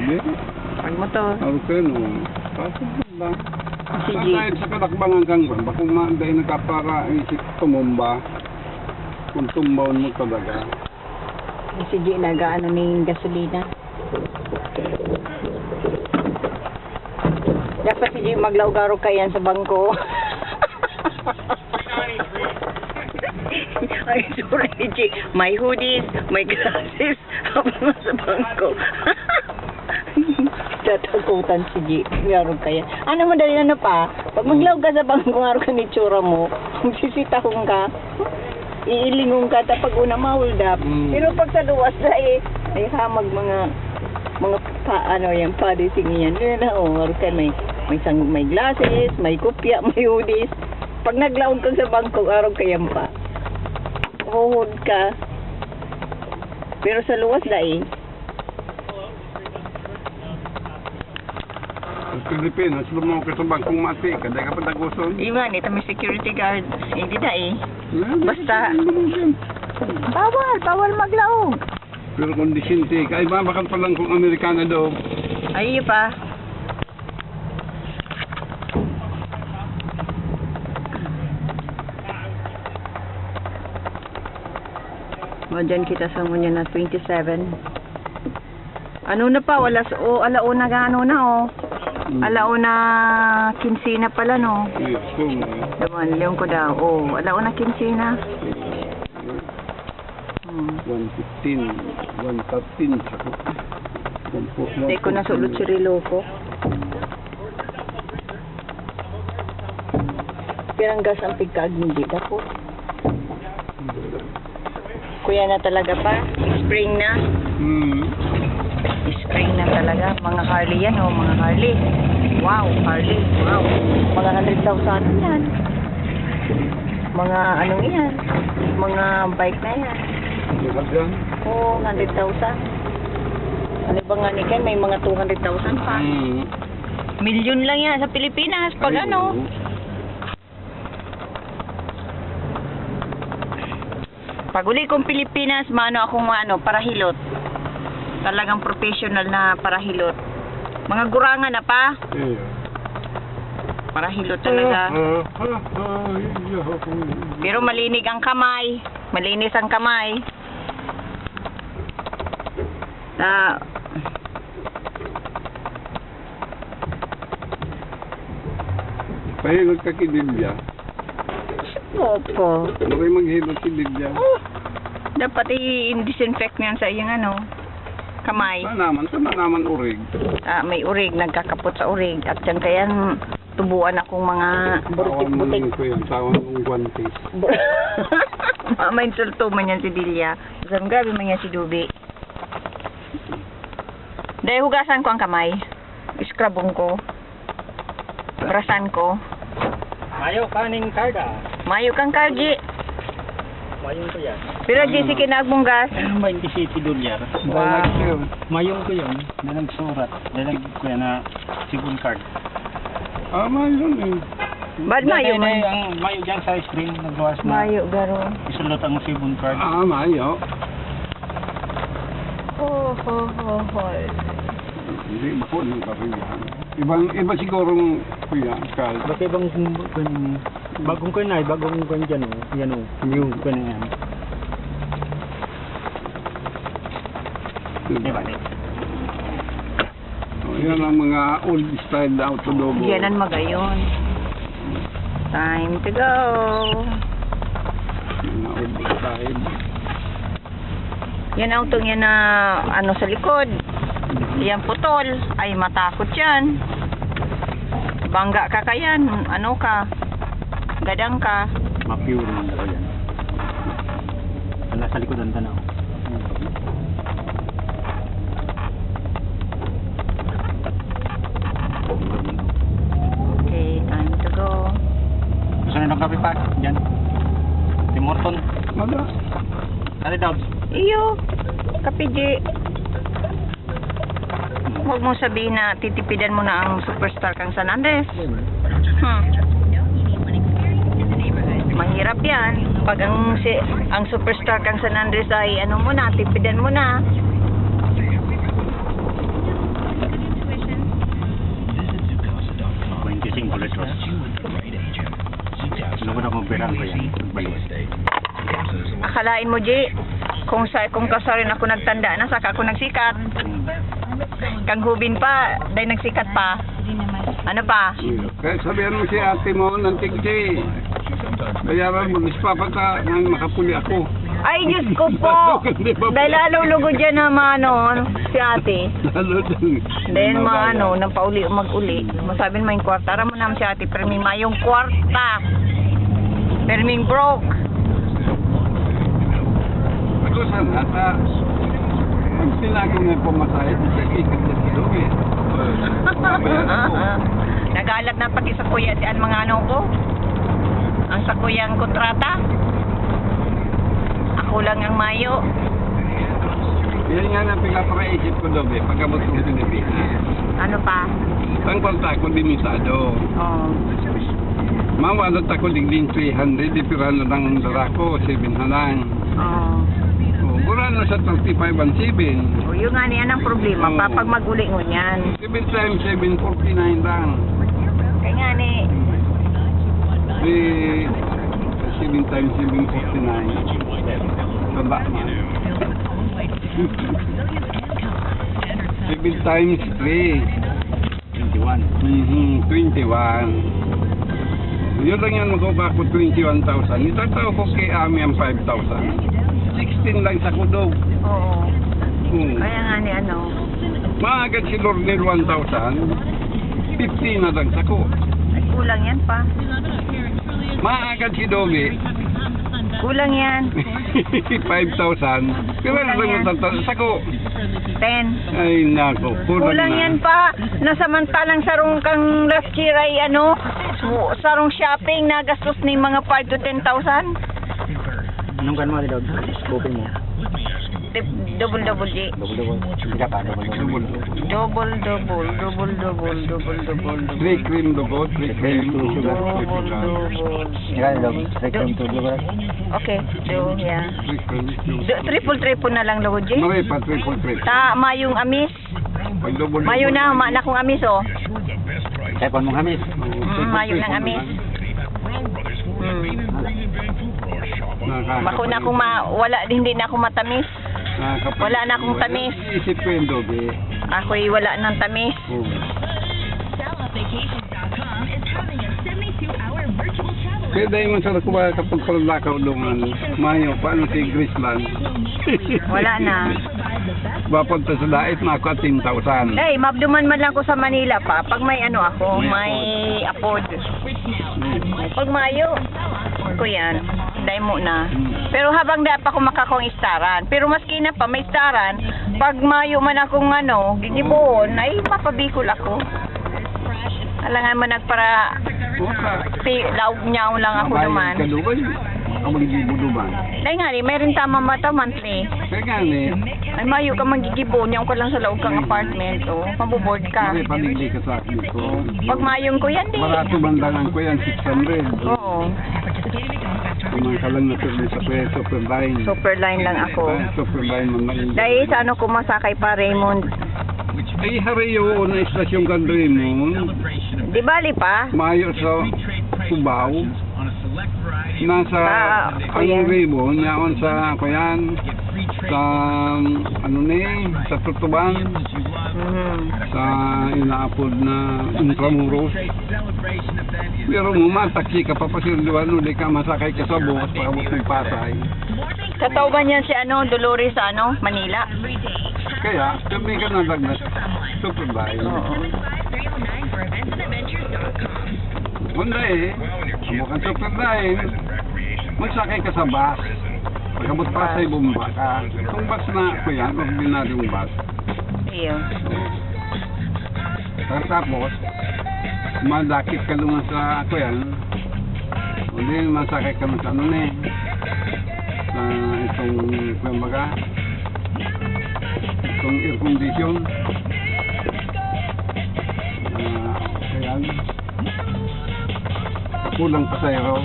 Hindi. Pagmotor. Okay, no. Pasok ba? Sige. Kahit sa kadakbangan kang ba? Bakong maanday nakapara isip tumumba. Kung tumbawon mo talaga. Sige, nagaano ni gasolina. Dapat sige maglaw-garo ka yan sa bangko. Ay, sorry, G. May hoodies, may glasses, habang sa bangko. Tatakutan si G. Garo ka yan. Ano madali na pa? Pag maglaw ka sa bangko, garo ka ni tsura mo, magsisitahong ka, iilingong ka, tapag una ma-hold up. Pero pag sa luwas na ay hamag mga paano yan, padising yan. Yun na, garo ka may glasses, may kopya, may hoodies. Pag naglaon ka sa bangko, araw ka yan pa. Huhod ka. Pero sa luwas na Ang Pilipinas, lumaw ka sa bangkong mati. Kada ka pa taguson. Iwan, ito may security guard. Hindi na Basta. Bawal maglaong. Pero kung disinti, kaya ba bakal pa lang kung Amerikana daw. Ay, pa. O, dyan kita sa ngunya na 27. Ano na pa? Alauna gano na, Alauna 15 na pala, no? Yes, kung Daman, leon ko daw. Alauna 15 na. 115, 113, sako. Hindi ko nasulot si Rilo ko. Pirang gas ang pigkag, hindi ako. Kuya na talaga pa. Spring na. Spring na talaga. Mga Harley yan, mga Harley. Wow, Harley. Wow. Mga 100,000 yan. Mga anong yan. Mga bike na yan. Oo, 100,000. Ano ba nga ni Ken? May mga 200,000 pa. Milyon lang yan sa Pilipinas. Pag ano. Pag uli kong Pilipinas, mano akong parahilot. Talagang professional na parahilot. Mga gurangan na pa. Parahilot talaga. Pero malinig ang kamay. Malinis ang kamay. Pahilot ka kidilya. Opo. Maray maghilot kidilya. Dapat i-disinfect niyan sa iyong kamay. Sana naman urig. May urig, nagkakapot sa urig. At dyan kaya tubuan akong mga butik-butik. Tawang ko yan, tawang kong guantes. May tultuman yan si Dilya. Saan gabi man yan si Dubi. Dahil hugasan ko ang kamay. Iskrabong ko. Brasan ko. Mayo kaning karga. Mayo kang kargi. Mayong ko yan. Pero Jesse kinagmong gas. Ano ba yung City Dolyar? Wow. Mayong ko yun. Na nagsurat. Dalag ko yan na Sibon card. Mayo Bad mayo man. Ang mayo dyan sa screen. Nagluwas na. Mayo, garo. Isulot ang Sibon card. Mayo. Hindi po ng pariyan. Iba sigurong kuya, Carl. Ba't ibang bagong ko na, bagong ko dyan o. Yan o. Yung ko na yan. Diba? Yan ang mga old style na autodobo. Yanan magayon. Time to go. Mga old style. Yan ang yan na sa likod. Yan putol. Ay matakot yan. Bangga ka kayan. Ano ka? Gadang ka. Ma-pure naman daw yan. Nasa likod ang tanaw. Okay, time to go. Gusto na ng kape pa? Diyan. Tim Horton. Mada. Ano daw? Iyo. Kapiji. Huwag mo sabihin na titipidan mo na ang superstar kang San Andres. Mahirap yan. Pag ang superstar kang San Andres ay tipidan mo na. Alam ko yan. Balik. Akalain mo, G, kung kasarin ako nagtanda na, saka ako nagsikat. Kang hubin pa, dahil nagsikat pa. Ano pa? Kaya sabihan mo si ate mo ng tigsi. Bayaran mo, ispapata nang makapuli ako. Ay, Diyos ko po! Dahil lalo lugod dyan na si ate. Lalo dun. Dahil nang pauli o mag-uli. Masabi mo yung kwarta. Aram mo naman si ate, pero may mayong kwarta. Pero may broke. Ako sana, pag sinabi nga pumasaya, ikat na si Domi. Nagalat na pati sa kuya si ang mga ano ko. Ang sa kuyang kontrata. Ako lang ang mayo. Yan nga na pinapaisip ko, Domi, pagkabot ko Pilipinas. Ano pa? Ang kontak ko limitado. Oh. Mawalot ako digding 300, ipirano ng darako, 7 na lang. Oh. Burano sa 35 ang 7. O yun nga niyan ang problema. Oo. Pag maguli mo yan. 7 times 749 lang. Kaya nga ni. 7 times 749. Tanda man. 7 times 3. 21. 21. Yun lang yan makuha ko 21,000. Itataw ko kay Ami ang 5,000. 16 lang sa kudog. Oo. Hmm. Kaya nga ni ano. Maagad si Lornel 1,000. 15 na lang sa ko. Ay, kulang yan pa. Maagad si Domi. Kulang yan. 5,000. Pero Kulang lang yan. matata sa ko. 10. Ay nako. Kulang na. yan pa. Nasamantalang sarong kang last year ay ano, sarong shopping na gastos ni mga 5 to 10,000. Anong kan mo, Dog? Scooping mo. Double G. Double. Sila pa, double. Double. 3 cream dugo, 3 cream Two sugar. Double. Sila, Dog. Second to Dog. Okay, yeah. 3 cream. Triple na lang lugod, G. Mare pa triple. Ta, mayong amis. Pag double. Mayo na, na kong amis, oh. Tepon mong hamis. Mayo ng amis. Bako na akong hindi na akong matamis. Wala na akong tamis. Isip ko yung Domi. Ako'y wala ng tamis. Oh. Kaya dahil man sa nakuha kapag palakaw doon, Mayo, paano si Graceland? Wala na. Bapunta sa dait na ako at 10,000. Hey, mabduman man lang ko sa Manila pa. Pag may ano ako, may afford. Pag mayo, ko yan. Dahil mo na. Pero habang da pa ako makakong istaran. Pero maski na pa may istaran, pag mayo man akong ano, gigibuon, ay mapabikol ako. Alangan man nagpara laog niyaw lang ako naman. Kadugan, ako magigibuduman. Dahil nga ni, mayroon tama mata monthly. Kaya nga ni, Ay mayo ka magigibon, niyaw ka lang sa loob kang apartment, oh. Mabuboard ka. may paligli ka sa akin ko. Pag mayong ko yan, di. Marato bandangan ko yan, 600. Oo. Kumang ka lang na sa super line. Super line lang ako. Super line man lang. Dahil sa ano kumasakay pa, Raymond. Ay, hariyo na istasyon kandoy mo. Di bali pa? Mayo sa Cubao. Nasa ang kuya. ribbon, yaon sa kuyan. Sa ano ni, sa Tutuban. Sa inaapod na Intramuros. Pero taksi ka pa pasirduan, di ka masakay ka sa bus, pakabot ng Pasay. Katauban yan si ano, Dolores sa ano, Manila. Kaya, kami ka nalagnas, super line. Oo. Wala mukhang super line. Magsakay ka sa bus. Pagkabot Pasay, bumba ka. Kung bus na, kuya, ordinaryong bus. Iyo. Tapos, madakit ka naman sa ako yan. Hindi, masakay ka naman sa ano na sa itong, kumbaga, itong air condition. Ayan. Kapulang pasayro.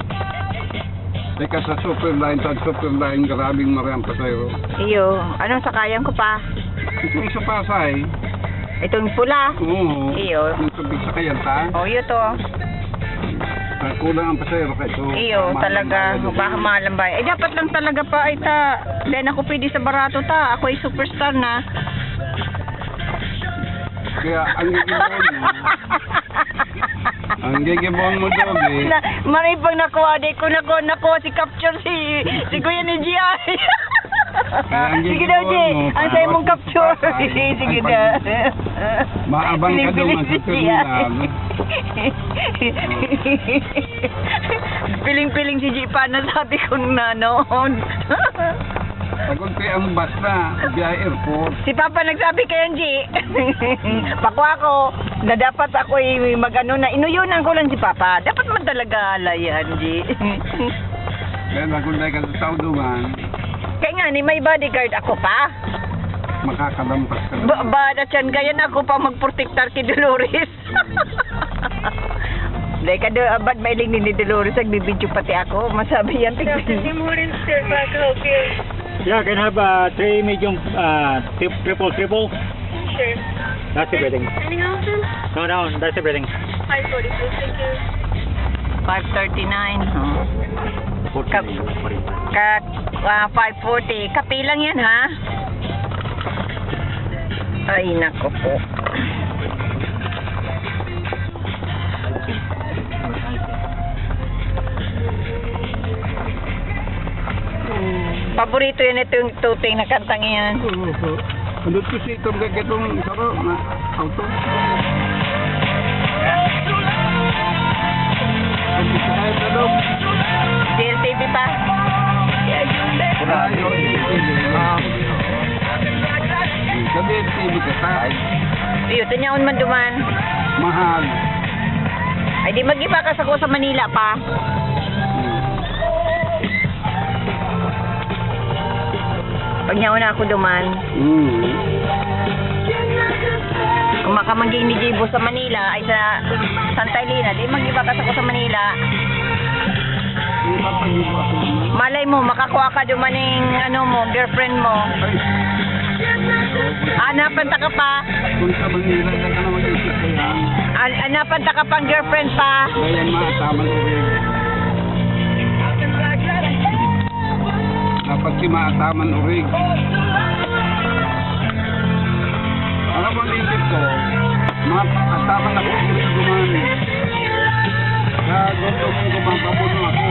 Teka sa super line, grabing maraming pasayro. Iyo. Anong sakayan ko pa? Itong sa Pasay, Itong pula. oo. Iyo. Yung tubig sa Kayanta. O, iyo to. Kulang ang pasayro kayo. So, Iyo, talaga, baka mahalang ba. Eh, dapat lang talaga pa, ay ta, dahil ako pwede sa barato ta, ako ay superstar na. Kaya ang gigibon mo Dogi. Maray pag nakuha, di ko nakuha si capture si Kuya ni G.I. Sige daw, G. Ang sa'yo mong capture. Sige na. Maabang ka daw man sa terminal. Piling-piling si G pa na sabi ko na noon. Pagod kayo ang basta, via airport. Si Papa nagsabi kayo, G. Pakwa ko, na dapat ako mag-ano na, inuyunan ko lang si Papa. Dapat man talaga alayan, G. Kaya nagunday ka sa Sauduman, Kaya nga, ni may bodyguard ako pa. makakalampas ka na. Bada yan, kaya na ako pa magprotektar kay Dolores. Dahil ka doon, ba't mailing ni Dolores, nagbibidyo pati ako. Masabi yan, tignan. Yeah, can I have 3 medium triple. Sure. That's everything. Anything else? No, that's everything. 540, please. Thank you. 539. Oh. 540. Kape lang yan, ha? Ay, nako po. Paborito yan itong tuting na kantang yan. Andun ko si itong gagatong saro na auto. Ang isa tayo sa loob. DLTV pa? Radyo, Sabi, TV ka tayo. Iyo, tanyaon man duman. Mahal. Ay, di mag-ibakas ako sa Manila pa. Pag nyaon na ako duman. Kung makamangging ni Jibo sa Manila, ay sa Santa Elena, di mag-ibakas ako sa Manila. Ipapagibo ako naman. Malay mo, makakuha ka duman ng ano mo, girlfriend mo. Hanapan ta ka pa. Kung sa Manila, ka na mag-isip ko yan. Hanapan ta ka pang girlfriend pa. Ngayon maataman ko rin. Dapat si maataman urig. Alam mo, naisip ko, maataman ako urig duman. Kaya gusto kong kumapapuno ako.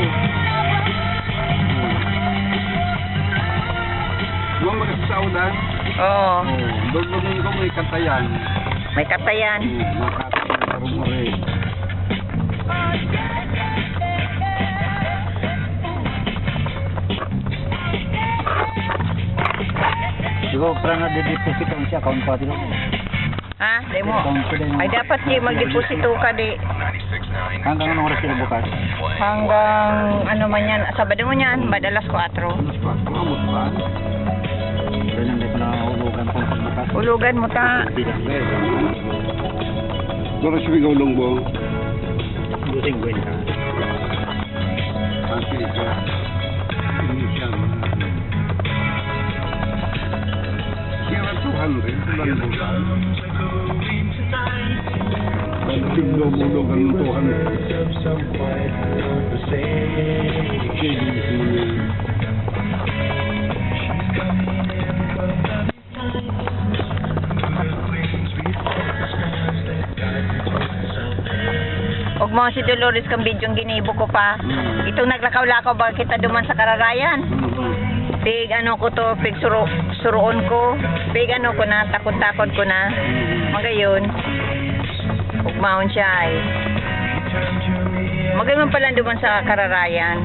Huwag magkasaudan. Oo, Dugdugin ko may katayan. may katayan. Makataman karong urig. Siguro parang na-deposit ang siya, account pa din. Ha? Di mo. Ay, dapat di mag-deposito ka di. Hanggang anong oras sila bukas? Hanggang ano man yan, Sabado mo yan, madalas 4. Mas pa, kumamot ba? Pero nang ko na hulugan kung pagbukas. Hulugan mo ta. Dora siya longbo. Busing buwan ka. Pati ka. Hindi siya. Kira 200, tulang bulan. Tiglo-bulogan ng 200. Sige, mismo niya. Huwag mo si Dolores kang bidyong ginibo ko pa. Itong naglakaw-lakaw ba kita duman sa Kararayan? Big ano ko to, big suroon ko. Big ano ko na, takot-takot ko na. Magayon. Ugmaon siya ay. Magayon pala duman sa Kararayan.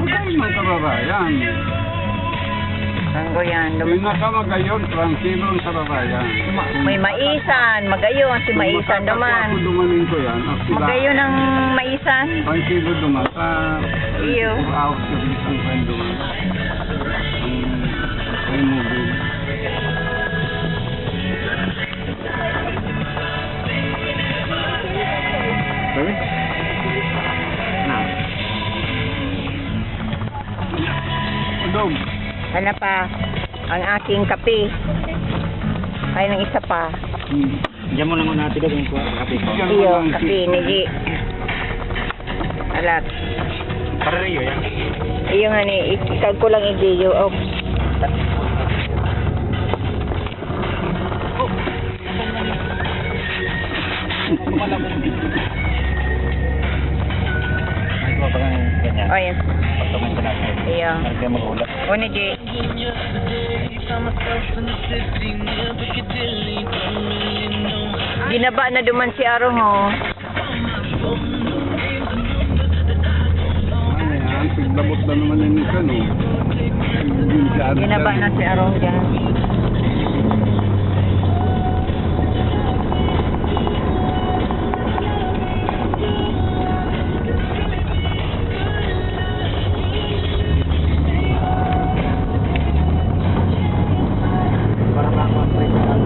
Magayon man Kararayan. Saan ko yan? May nakamagayon, tranquilo ang Kararayan. May Maisan, Magayon, si Maisan duman. Ako dumanin ko yan. Magayon ang Maisan. Tranquilo duman. Sa Iyo. 4 hours na isang friend duman. Ay movie. Sorry? Na. Dom. Ano pa? Ang aking kape. Kaya ng isa pa. Diyan mo naman natin doon yung kape ko. Iyo, kape ni G. Alat. Para rin yan. Iyo nga ni, ikag ko lang i-video. Oh. Ito pa kang ganyan. Oh, yan. Pagkaman ko natin. Iyo. Kaya mag-ulat. O ni G. Ginaba na duman si Arong, oh. Ayan, piglabot na naman yung isa, no? Ginaba na si Arong dyan. Para lang ang presyo ng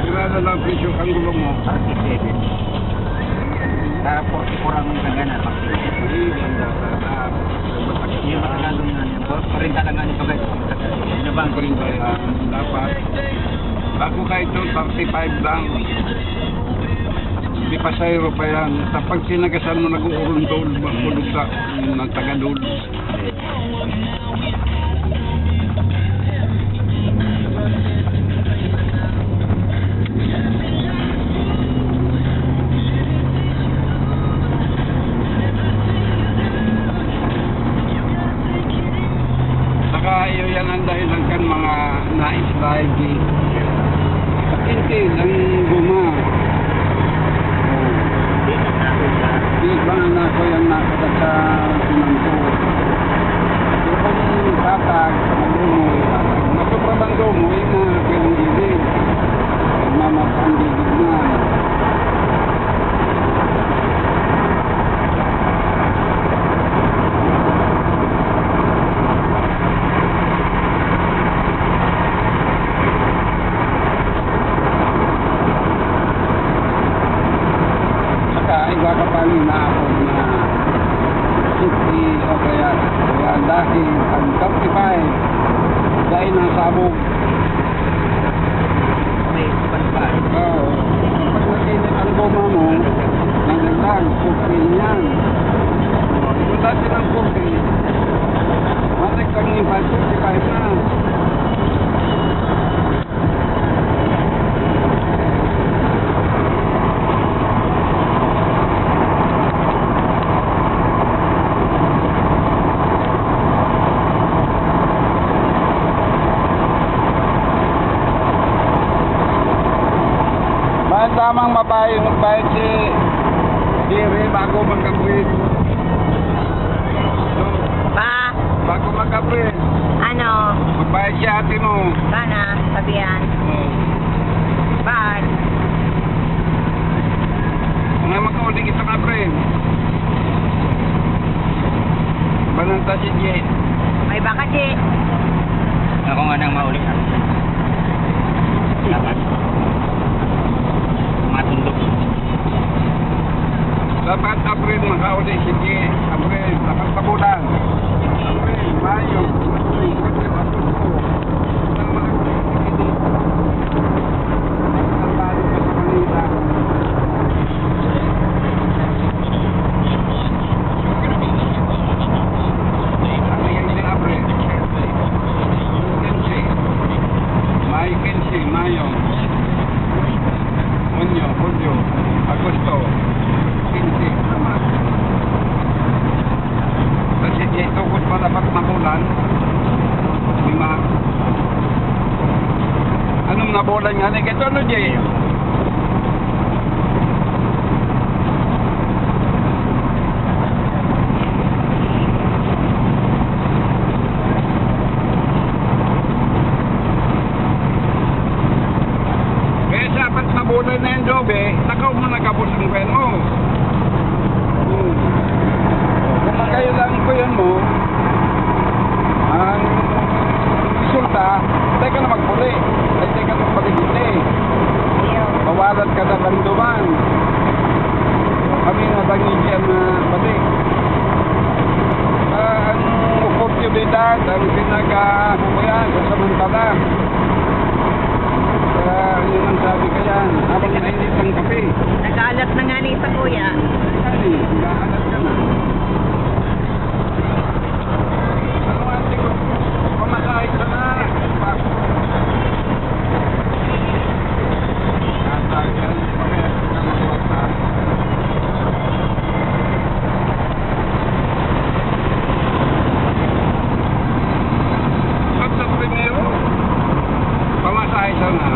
Sigurado lang presyo kang gulong mo. 37. Para 44 ang gana. Hindi, ganda. Yung matagalong nga niya. Parinta lang nga nito guys. Binabang ko rin ba dapat. Bago ka ito, 35 lang. Di pasayro pa yan. Kapag sinagasan mo nag-uurundol, magulog sa nagtagadol. Saka iyo yan ang dahilan kan mga na-slide. Sakintin ang guma. Di ba nga na ako yung nakagat sa sinangko. Pero kung tatag, nasuprabang domo, yung mga kailang gilid. Mamakang gilid na. Saka iba ka pa rin na ako na 50 o kaya dahil ang 35 dahil nasabog. May panpaan. Oo. Kapag nakinit ang goma mo, nagdadag, 40 yan. Kung dati ng 40, matik kang ipan, 45 na. Bahal tamang magbayad si Diri bago magkapwid. So, Pa, bago magkapwid, ano? magbayad si ate mo. Kana, sabihan. Bad. Nga magkauling ito ka, pre. Bananta si J. May baka, G. Ako nga nang maulit. Dapat. Matundok. Dapat April makauli si J. April, nakatabulan. April, Mayo, June, Julyo, Agosto. Ang mga hindi. Ang talo pa sa Manila. Ano yan si April? Kensi. May Kensi, Mayo. Junyo, Julyo, Agosto. Kensi, naman. Kasi tukos pa dapat mabulan. 5. Anong nabulan nga? Ito ano, Jay? Kaya dapat mabulan na yung job eh. Nakaw mo nagkapos ang kwen mo. Kung magkailang ko yun mo, ang resulta, tayo ka na magpuli. Tayo ka na magpaligili. Mawalat ka na banduman. Kami na bangigyan na balik. Ang oportunidad, ang pinag-hukuyan sa samantala. Kaya yun ang sabi kaya. yan. Habang mainit ang kape. Nag-aalat na nga ni sa kuya. Ay, nag-aalat ka na. Ano ate ko? Pamasahe ka na. Natagal pa kaya ka na pamasahe. Pag sa primero, pamasahe ka na.